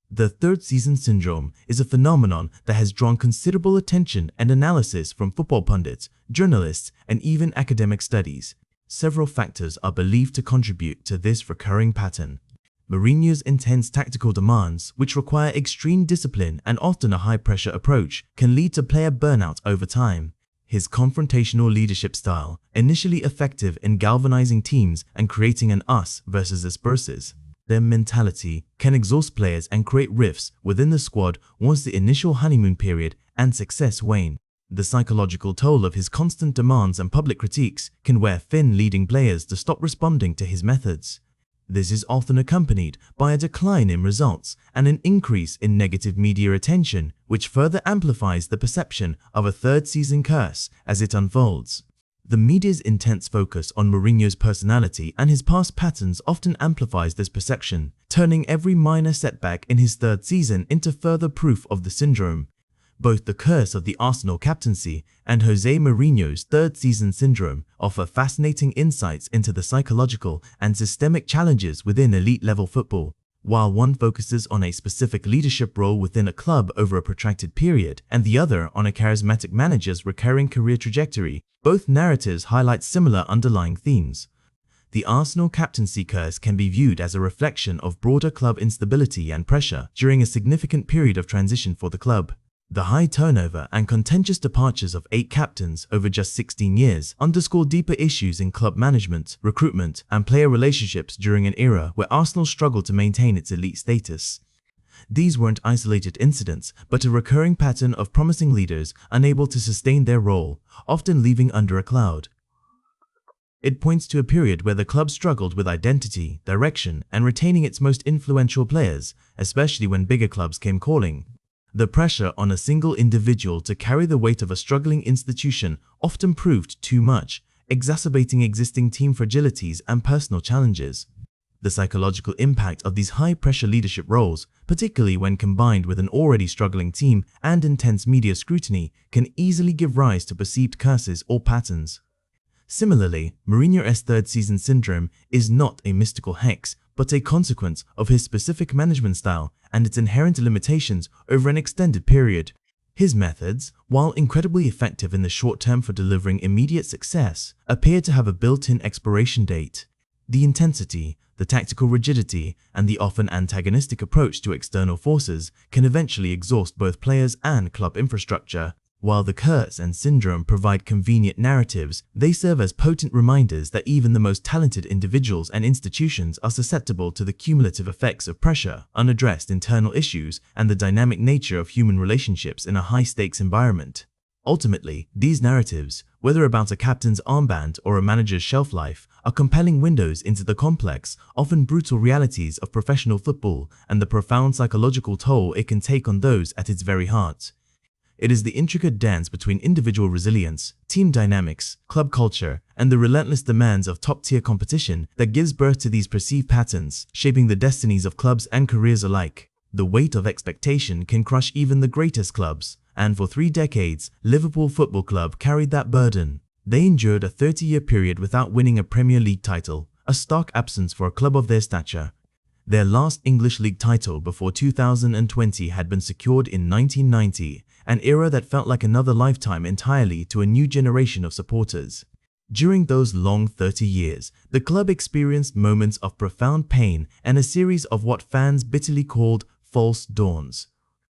The third season syndrome is a phenomenon that has drawn considerable attention and analysis from football pundits, journalists, and even academic studies. Several factors are believed to contribute to this recurring pattern. Mourinho's intense tactical demands, which require extreme discipline and often a high-pressure approach, can lead to player burnout over time. His confrontational leadership style, initially effective in galvanizing teams and creating an us versus us versus them mentality, can exhaust players and create rifts within the squad once the initial honeymoon period and success wane. The psychological toll of his constant demands and public critiques can wear thin, leading players to stop responding to his methods. This is often accompanied by a decline in results and an increase in negative media attention, which further amplifies the perception of a third season curse as it unfolds. The media's intense focus on Mourinho's personality and his past patterns often amplifies this perception, turning every minor setback in his third season into further proof of the syndrome. Both the curse of the Arsenal captaincy and Jose Mourinho's third season syndrome offer fascinating insights into the psychological and systemic challenges within elite-level football. While one focuses on a specific leadership role within a club over a protracted period, and the other on a charismatic manager's recurring career trajectory, both narratives highlight similar underlying themes. The Arsenal captaincy curse can be viewed as a reflection of broader club instability and pressure during a significant period of transition for the club. The high turnover and contentious departures of 8 captains over just 16 years underscore deeper issues in club management, recruitment, and player relationships during an era where Arsenal struggled to maintain its elite status. These weren't isolated incidents, but a recurring pattern of promising leaders unable to sustain their role, often leaving under a cloud. It points to a period where the club struggled with identity, direction, and retaining its most influential players, especially when bigger clubs came calling. The pressure on a single individual to carry the weight of a struggling institution often proved too much, exacerbating existing team fragilities and personal challenges. The psychological impact of these high-pressure leadership roles, particularly when combined with an already struggling team and intense media scrutiny, can easily give rise to perceived curses or patterns. Similarly, Mourinho's third season syndrome is not a mystical hex, but a consequence of his specific management style and its inherent limitations over an extended period. His methods, while incredibly effective in the short term for delivering immediate success, appear to have a built-in expiration date. The intensity, the tactical rigidity, and the often antagonistic approach to external forces can eventually exhaust both players and club infrastructure. While the curse and syndrome provide convenient narratives, they serve as potent reminders that even the most talented individuals and institutions are susceptible to the cumulative effects of pressure, unaddressed internal issues, and the dynamic nature of human relationships in a high-stakes environment. Ultimately, these narratives, whether about a captain's armband or a manager's shelf life, are compelling windows into the complex, often brutal realities of professional football and the profound psychological toll it can take on those at its very heart. It is the intricate dance between individual resilience, team dynamics, club culture, and the relentless demands of top-tier competition that gives birth to these perceived patterns, shaping the destinies of clubs and careers alike. The weight of expectation can crush even the greatest clubs, and for 3 decades, Liverpool Football Club carried that burden. They endured a 30-year period without winning a Premier League title, a stark absence for a club of their stature. Their last English League title before 2020 had been secured in 1990, an era that felt like another lifetime entirely to a new generation of supporters. During those long 30 years, the club experienced moments of profound pain and a series of what fans bitterly called false dawns.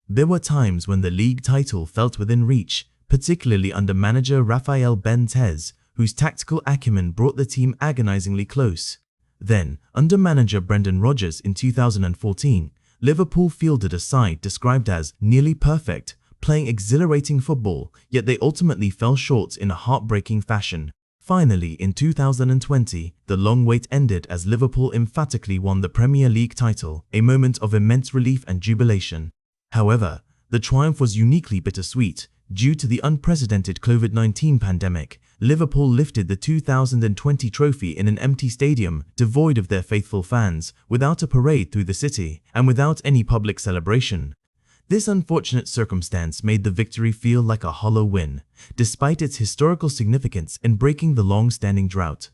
There were times when the league title felt within reach, particularly under manager Rafael Benitez, whose tactical acumen brought the team agonizingly close. Then, under manager Brendan Rodgers in 2014, Liverpool fielded a side described as nearly perfect, playing exhilarating football, yet they ultimately fell short in a heartbreaking fashion. Finally, in 2020, the long wait ended as Liverpool emphatically won the Premier League title, a moment of immense relief and jubilation. However, the triumph was uniquely bittersweet. Due to the unprecedented COVID-19 pandemic, Liverpool lifted the 2020 trophy in an empty stadium, devoid of their faithful fans, without a parade through the city, and without any public celebration. This unfortunate circumstance made the victory feel like a hollow win, despite its historical significance in breaking the long-standing drought.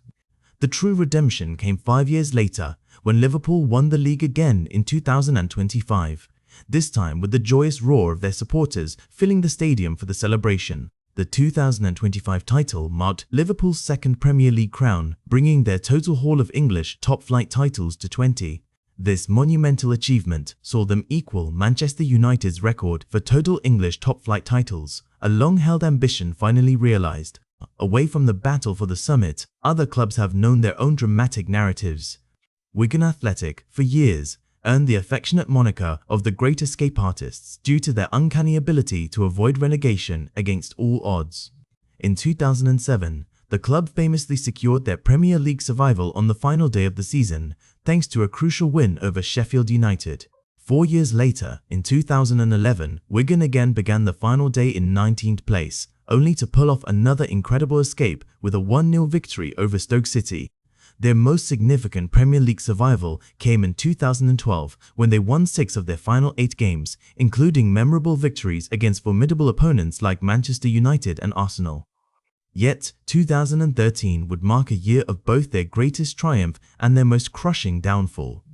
The true redemption came 5 years later, when Liverpool won the league again in 2025. This time with the joyous roar of their supporters filling the stadium for the celebration. The 2025 title marked Liverpool's second Premier League crown, bringing their total haul of English top-flight titles to 20. This monumental achievement saw them equal Manchester United's record for total English top-flight titles, a long-held ambition finally realized. Away from the battle for the summit, other clubs have known their own dramatic narratives. Wigan Athletic, for years, earned the affectionate moniker of the Great Escape Artists due to their uncanny ability to avoid relegation against all odds. In 2007, the club famously secured their Premier League survival on the final day of the season, thanks to a crucial win over Sheffield United. 4 years later, in 2011, Wigan again began the final day in 19th place, only to pull off another incredible escape with a 1-0 victory over Stoke City. Their most significant Premier League survival came in 2012 when they won 6 of their final 8 games, including memorable victories against formidable opponents like Manchester United and Arsenal. Yet, 2013 would mark a year of both their greatest triumph and their most crushing downfall.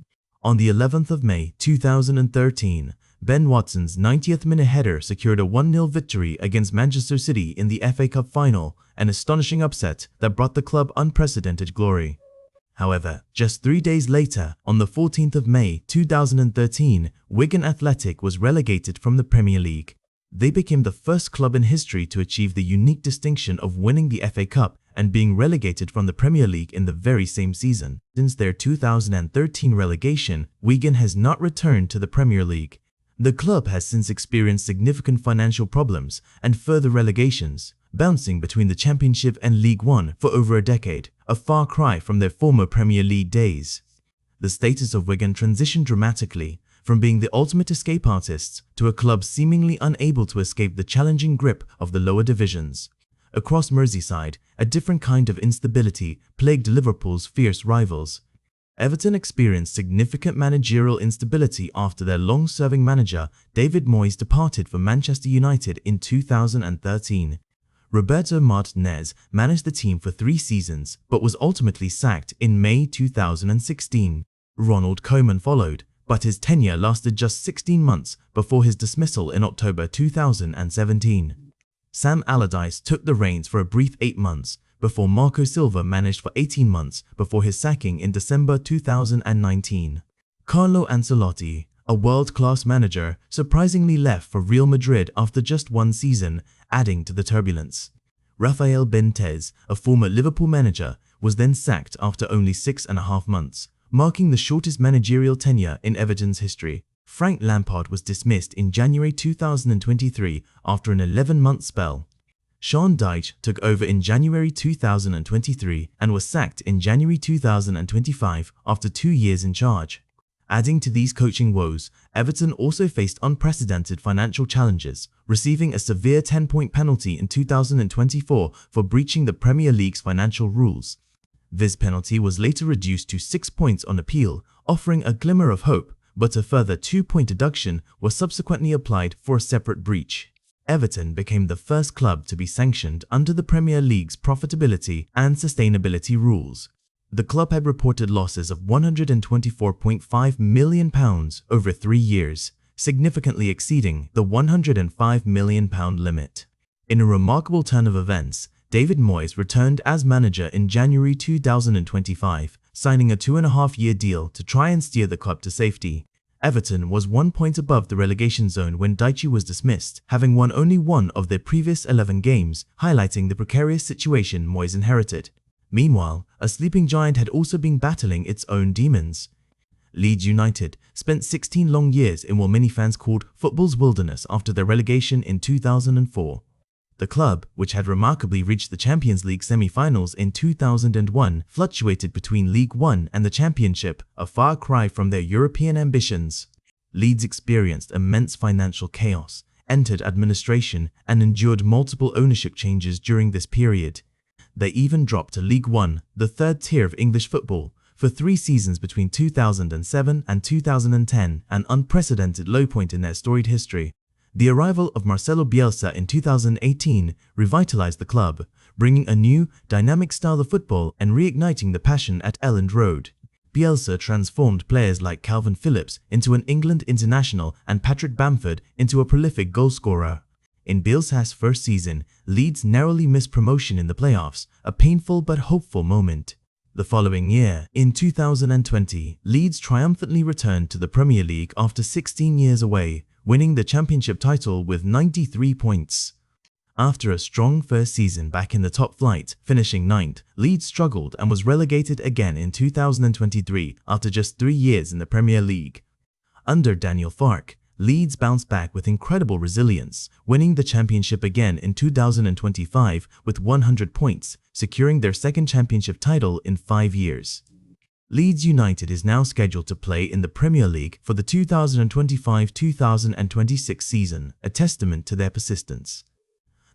On the 11th of May 2013, Ben Watson's 90th minute header secured a 1-0 victory against Manchester City in the FA Cup final, an astonishing upset that brought the club unprecedented glory. However, just 3 days later, on the 14th of May 2013, Wigan Athletic was relegated from the Premier League. They became the first club in history to achieve the unique distinction of winning the FA Cup and being relegated from the Premier League in the very same season. Since their 2013 relegation, Wigan has not returned to the Premier League. The club has since experienced significant financial problems and further relegations, bouncing between the Championship and League One for over a decade, a far cry from their former Premier League days. The status of Wigan transitioned dramatically, from being the ultimate escape artists to a club seemingly unable to escape the challenging grip of the lower divisions. Across Merseyside, a different kind of instability plagued Liverpool's fierce rivals. Everton experienced significant managerial instability after their long-serving manager David Moyes departed for Manchester United in 2013. Roberto Martinez managed the team for 3 seasons but was ultimately sacked in May 2016. Ronald Koeman followed, but his tenure lasted just 16 months before his dismissal in October 2017. Sam Allardyce took the reins for a brief 8 months, before Marco Silva managed for 18 months before his sacking in December 2019. Carlo Ancelotti, a world-class manager, surprisingly left for Real Madrid after just 1 season, adding to the turbulence. Rafael Benitez, a former Liverpool manager, was then sacked after only 6.5 months, marking the shortest managerial tenure in Everton's history. Frank Lampard was dismissed in January 2023 after an 11-month spell. Sean Dyche took over in January 2023 and was sacked in January 2025 after 2 years in charge. Adding to these coaching woes, Everton also faced unprecedented financial challenges, receiving a severe 10-point penalty in 2024 for breaching the Premier League's financial rules. This penalty was later reduced to 6 points on appeal, offering a glimmer of hope, but a further 2-point deduction was subsequently applied for a separate breach. Everton became the first club to be sanctioned under the Premier League's profitability and sustainability rules. The club had reported losses of £124.5 million over 3 years, significantly exceeding the £105 million limit. In a remarkable turn of events, David Moyes returned as manager in January 2025, signing a 2.5-year deal to try and steer the club to safety. Everton was 1 point above the relegation zone when Daichi was dismissed, having won only one of their previous 11 games, highlighting the precarious situation Moyes inherited. Meanwhile, a sleeping giant had also been battling its own demons. Leeds United spent 16 long years in what many fans called football's wilderness after their relegation in 2004. The club, which had remarkably reached the Champions League semi-finals in 2001, fluctuated between League One and the Championship, a far cry from their European ambitions. Leeds experienced immense financial chaos, entered administration, and endured multiple ownership changes during this period. They even dropped to League One, the third tier of English football, for 3 seasons between 2007 and 2010, an unprecedented low point in their storied history. The arrival of Marcelo Bielsa in 2018 revitalized the club, bringing a new, dynamic style of football and reigniting the passion at Elland Road. Bielsa transformed players like Calvin Phillips into an England international and Patrick Bamford into a prolific goalscorer. In Bielsa's first season, Leeds narrowly missed promotion in the playoffs, a painful but hopeful moment. The following year, in 2020, Leeds triumphantly returned to the Premier League after 16 years away, winning the championship title with 93 points. After a strong first season back in the top flight, finishing 9th, Leeds struggled and was relegated again in 2023 after just 3 years in the Premier League. Under Daniel Farke, Leeds bounced back with incredible resilience, winning the championship again in 2025 with 100 points, securing their second championship title in 5 years. Leeds United is now scheduled to play in the Premier League for the 2025-2026 season, a testament to their persistence.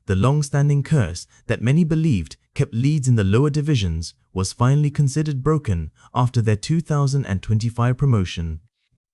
The long-standing curse that many believed kept Leeds in the lower divisions was finally considered broken after their 2025 promotion.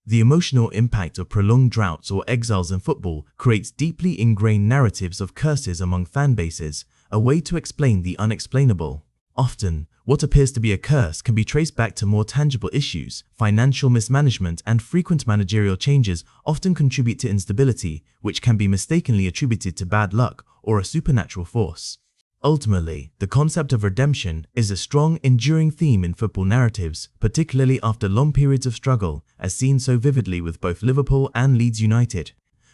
The emotional impact of prolonged droughts or exiles in football creates deeply ingrained narratives of curses among fan bases, a way to explain the unexplainable. Often, what appears to be a curse can be traced back to more tangible issues. Financial mismanagement and frequent managerial changes often contribute to instability, which can be mistakenly attributed to bad luck or a supernatural force. Ultimately, the concept of redemption is a strong, enduring theme in football narratives, particularly after long periods of struggle, as seen so vividly with both Liverpool and Leeds United.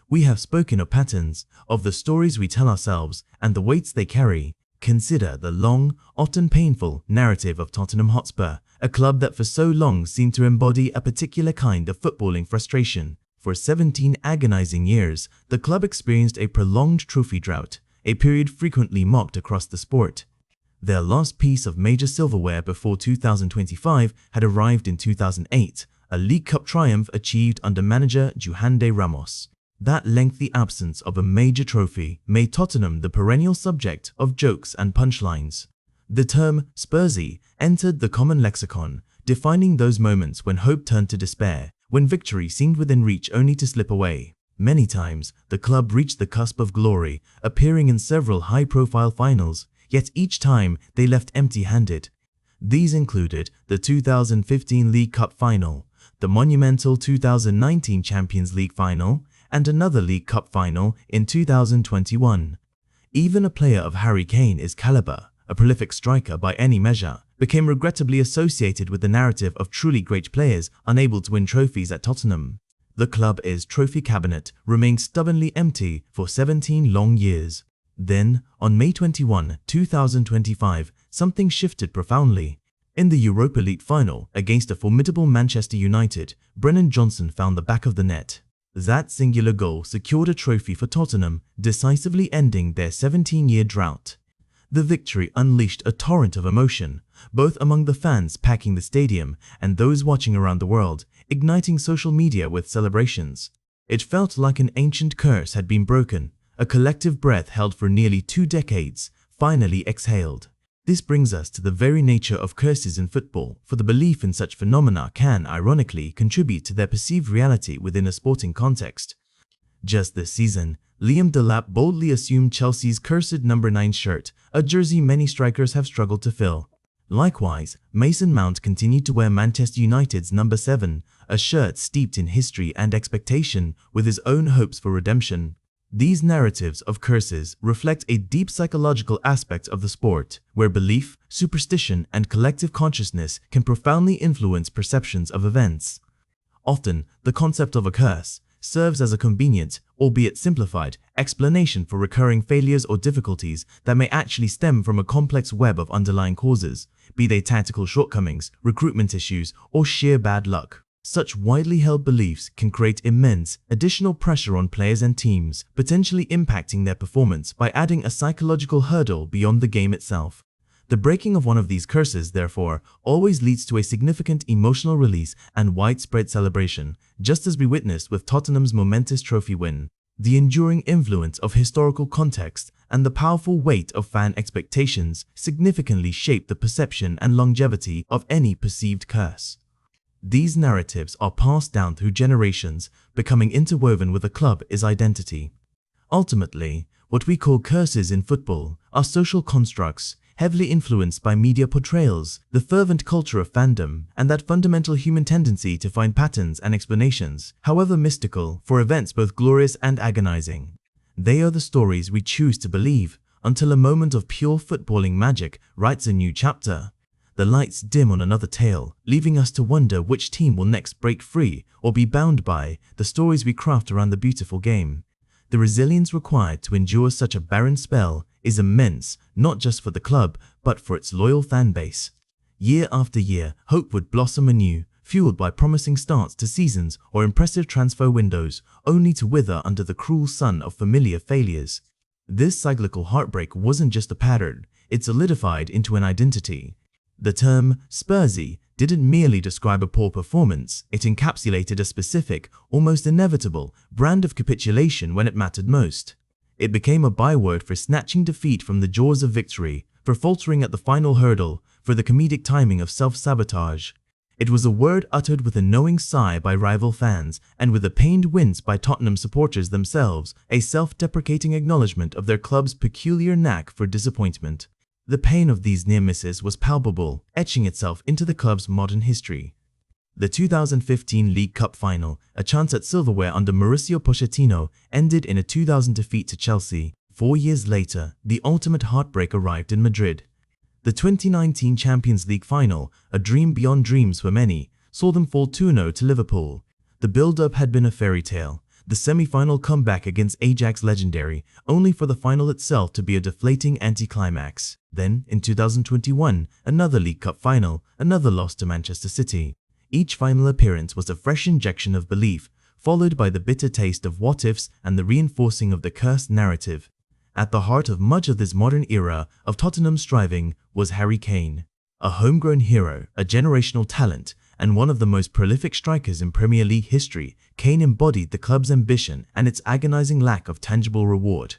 We have spoken of patterns, of the stories we tell ourselves, and the weights they carry. Consider the long, often painful narrative of Tottenham Hotspur, a club that for so long seemed to embody a particular kind of footballing frustration. For 17 agonizing years, the club experienced a prolonged trophy drought, a period frequently mocked across the sport. Their last piece of major silverware before 2025 had arrived in 2008, a League Cup triumph achieved under manager Juan de Ramos. That lengthy absence of a major trophy made Tottenham the perennial subject of jokes and punchlines. The term Spursy entered the common lexicon, defining those moments when hope turned to despair, when victory seemed within reach only to slip away. Many times, the club reached the cusp of glory, appearing in several high-profile finals, yet each time they left empty-handed. These included the 2015 League Cup final, the monumental 2019 Champions League final, and another League Cup final in 2021. Even a player of Harry Kane's caliber, a prolific striker by any measure, became regrettably associated with the narrative of truly great players unable to win trophies at Tottenham. The club's trophy cabinet remained stubbornly empty for 17 long years. Then, on May 21, 2025, something shifted profoundly. In the Europa League final against a formidable Manchester United, Brennan Johnson found the back of the net. That singular goal secured a trophy for Tottenham, decisively ending their 17-year drought. The victory unleashed a torrent of emotion, both among the fans packing the stadium and those watching around the world, igniting social media with celebrations. It felt like an ancient curse had been broken, a collective breath held for nearly 2 decades, finally exhaled. This brings us to the very nature of curses in football, for the belief in such phenomena can, ironically, contribute to their perceived reality within a sporting context. Just this season, Liam Delap boldly assumed Chelsea's cursed number 9 shirt, a jersey many strikers have struggled to fill. Likewise, Mason Mount continued to wear Manchester United's number 7, a shirt steeped in history and expectation, with his own hopes for redemption. These narratives of curses reflect a deep psychological aspect of the sport, where belief, superstition, and collective consciousness can profoundly influence perceptions of events. Often, the concept of a curse serves as a convenient, albeit simplified, explanation for recurring failures or difficulties that may actually stem from a complex web of underlying causes, be they tactical shortcomings, recruitment issues, or sheer bad luck. Such widely held beliefs can create immense additional pressure on players and teams, potentially impacting their performance by adding a psychological hurdle beyond the game itself. The breaking of one of these curses, therefore, always leads to a significant emotional release and widespread celebration, just as we witnessed with Tottenham's momentous trophy win. The enduring influence of historical context and the powerful weight of fan expectations significantly shape the perception and longevity of any perceived curse. These narratives are passed down through generations, becoming interwoven with a club's identity. Ultimately, what we call curses in football are social constructs, heavily influenced by media portrayals, the fervent culture of fandom, and that fundamental human tendency to find patterns and explanations, however mystical, for events both glorious and agonizing. They are the stories we choose to believe, until a moment of pure footballing magic writes a new chapter. The lights dim on another tale, leaving us to wonder which team will next break free or be bound by the stories we craft around the beautiful game. The resilience required to endure such a barren spell is immense, not just for the club, but for its loyal fan base. Year after year, hope would blossom anew, fueled by promising starts to seasons or impressive transfer windows, only to wither under the cruel sun of familiar failures. This cyclical heartbreak wasn't just a pattern, it solidified into an identity. The term Spursy didn't merely describe a poor performance, it encapsulated a specific, almost inevitable, brand of capitulation when it mattered most. It became a byword for snatching defeat from the jaws of victory, for faltering at the final hurdle, for the comedic timing of self-sabotage. It was a word uttered with a knowing sigh by rival fans and with a pained wince by Tottenham supporters themselves, a self-deprecating acknowledgement of their club's peculiar knack for disappointment. The pain of these near misses was palpable, etching itself into the club's modern history. The 2015 League Cup final, a chance at silverware under Mauricio Pochettino, ended in a 2-0 defeat to Chelsea. 4 years later, the ultimate heartbreak arrived in Madrid. The 2019 Champions League final, a dream beyond dreams for many, saw them fall 2-0 to Liverpool. The build-up had been a fairy tale. The semi-final comeback against Ajax legendary, only for the final itself to be a deflating anticlimax. Then, in 2021, another League Cup final, another loss to Manchester City. Each final appearance was a fresh injection of belief, followed by the bitter taste of what-ifs and the reinforcing of the cursed narrative. At the heart of much of this modern era of Tottenham's striving was Harry Kane. A homegrown hero, a generational talent, and one of the most prolific strikers in Premier League history, Kane embodied the club's ambition and its agonizing lack of tangible reward.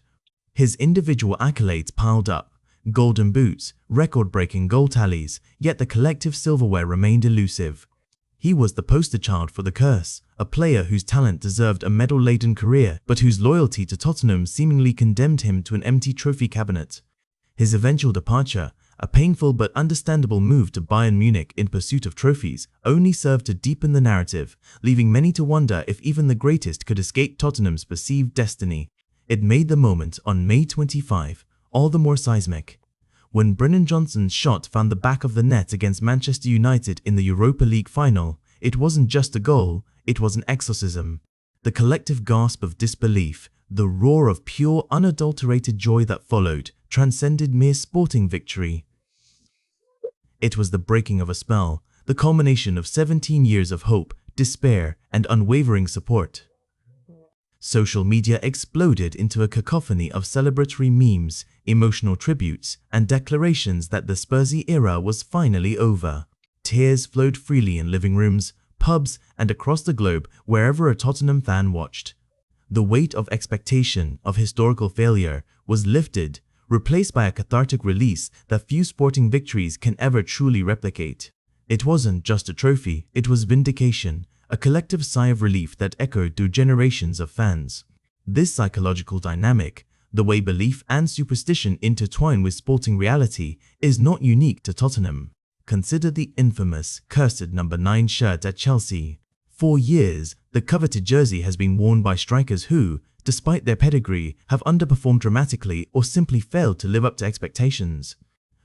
His individual accolades piled up, golden boots, record-breaking goal tallies, yet the collective silverware remained elusive. He was the poster child for the curse, a player whose talent deserved a medal-laden career, but whose loyalty to Tottenham seemingly condemned him to an empty trophy cabinet. His eventual departure, a painful but understandable move to Bayern Munich in pursuit of trophies, only served to deepen the narrative, leaving many to wonder if even the greatest could escape Tottenham's perceived destiny. It made the moment on May 25 all the more seismic. When Brennan Johnson's shot found the back of the net against Manchester United in the Europa League final, it wasn't just a goal, it was an exorcism. The collective gasp of disbelief, the roar of pure, unadulterated joy that followed, transcended mere sporting victory. It was the breaking of a spell, the culmination of 17 years of hope, despair, and unwavering support. Social media exploded into a cacophony of celebratory memes, emotional tributes, and declarations that the Spursy era was finally over. Tears flowed freely in living rooms, pubs, and across the globe wherever a Tottenham fan watched. The weight of expectation of historical failure was lifted, replaced by a cathartic release that few sporting victories can ever truly replicate. It wasn't just a trophy, it was vindication, a collective sigh of relief that echoed through generations of fans. This psychological dynamic, the way belief and superstition intertwine with sporting reality, is not unique to Tottenham. Consider the infamous, cursed number 9 shirt at Chelsea. For years, the coveted jersey has been worn by strikers who, despite their pedigree, have underperformed dramatically or simply failed to live up to expectations.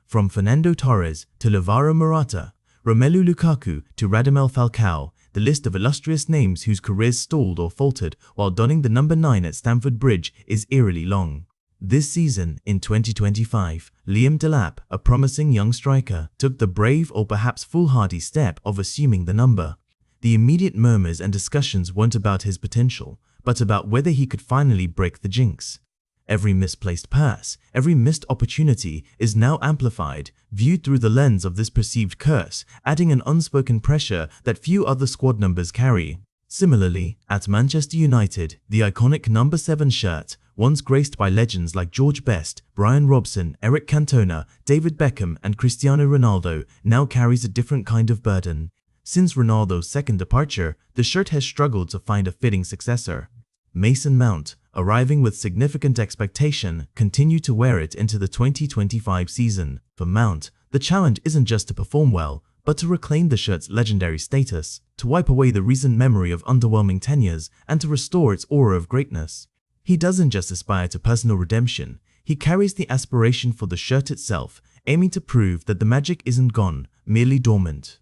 From Fernando Torres to Alvaro Morata, Romelu Lukaku to Radamel Falcao, the list of illustrious names whose careers stalled or faltered while donning the number 9 at Stamford Bridge is eerily long. This season, in 2025, Liam Delap, a promising young striker, took the brave or perhaps foolhardy step of assuming the number. The immediate murmurs and discussions weren't about his potential, but about whether he could finally break the jinx. Every misplaced pass, every missed opportunity is now amplified, viewed through the lens of this perceived curse, adding an unspoken pressure that few other squad numbers carry. Similarly, at Manchester United, the iconic number 7 shirt, once graced by legends like George Best, Brian Robson, Eric Cantona, David Beckham, and Cristiano Ronaldo, now carries a different kind of burden. Since Ronaldo's second departure, the shirt has struggled to find a fitting successor. Mason Mount, arriving with significant expectation, continued to wear it into the 2025 season. For Mount, the challenge isn't just to perform well, but to reclaim the shirt's legendary status, to wipe away the recent memory of underwhelming tenures, and to restore its aura of greatness. He doesn't just aspire to personal redemption, he carries the aspiration for the shirt itself, aiming to prove that the magic isn't gone, merely dormant.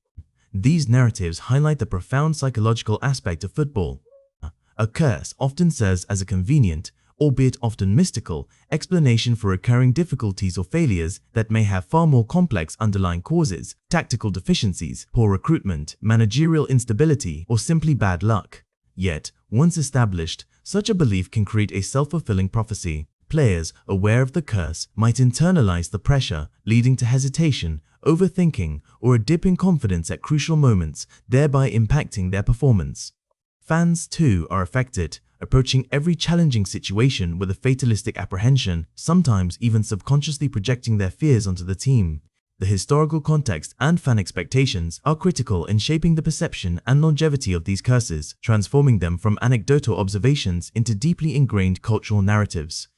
These narratives highlight the profound psychological aspect of football. A curse often serves as a convenient, albeit often mystical, explanation for recurring difficulties or failures that may have far more complex underlying causes: tactical deficiencies, poor recruitment, managerial instability, or simply bad luck. Yet, once established, such a belief can create a self-fulfilling prophecy. Players, aware of the curse, might internalize the pressure, leading to hesitation, overthinking, or a dip in confidence at crucial moments, thereby impacting their performance. Fans, too, are affected, approaching every challenging situation with a fatalistic apprehension, sometimes even subconsciously projecting their fears onto the team. The historical context and fan expectations are critical in shaping the perception and longevity of these curses, transforming them from anecdotal observations into deeply ingrained cultural narratives.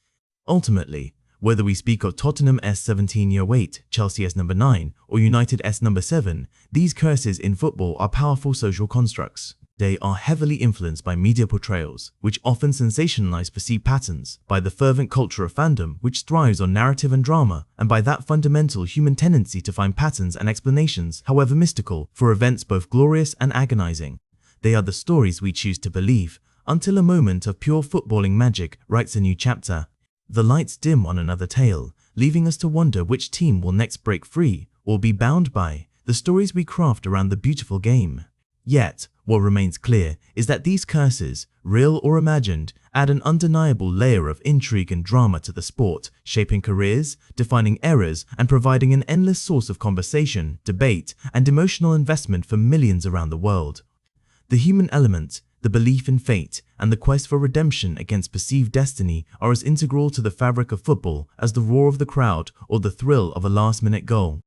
Ultimately, whether we speak of Tottenham's 17-year wait, Chelsea's number 9, or United's number 7, these curses in football are powerful social constructs. They are heavily influenced by media portrayals, which often sensationalize perceived patterns, by the fervent culture of fandom, which thrives on narrative and drama, and by that fundamental human tendency to find patterns and explanations, however mystical, for events both glorious and agonizing. They are the stories we choose to believe, until a moment of pure footballing magic writes a new chapter. The lights dim on another tale, leaving us to wonder which team will next break free, or be bound by, the stories we craft around the beautiful game. Yet, what remains clear is that these curses, real or imagined, add an undeniable layer of intrigue and drama to the sport, shaping careers, defining eras, and providing an endless source of conversation, debate, and emotional investment for millions around the world. The human element, the belief in fate, and the quest for redemption against perceived destiny are as integral to the fabric of football as the roar of the crowd or the thrill of a last-minute goal.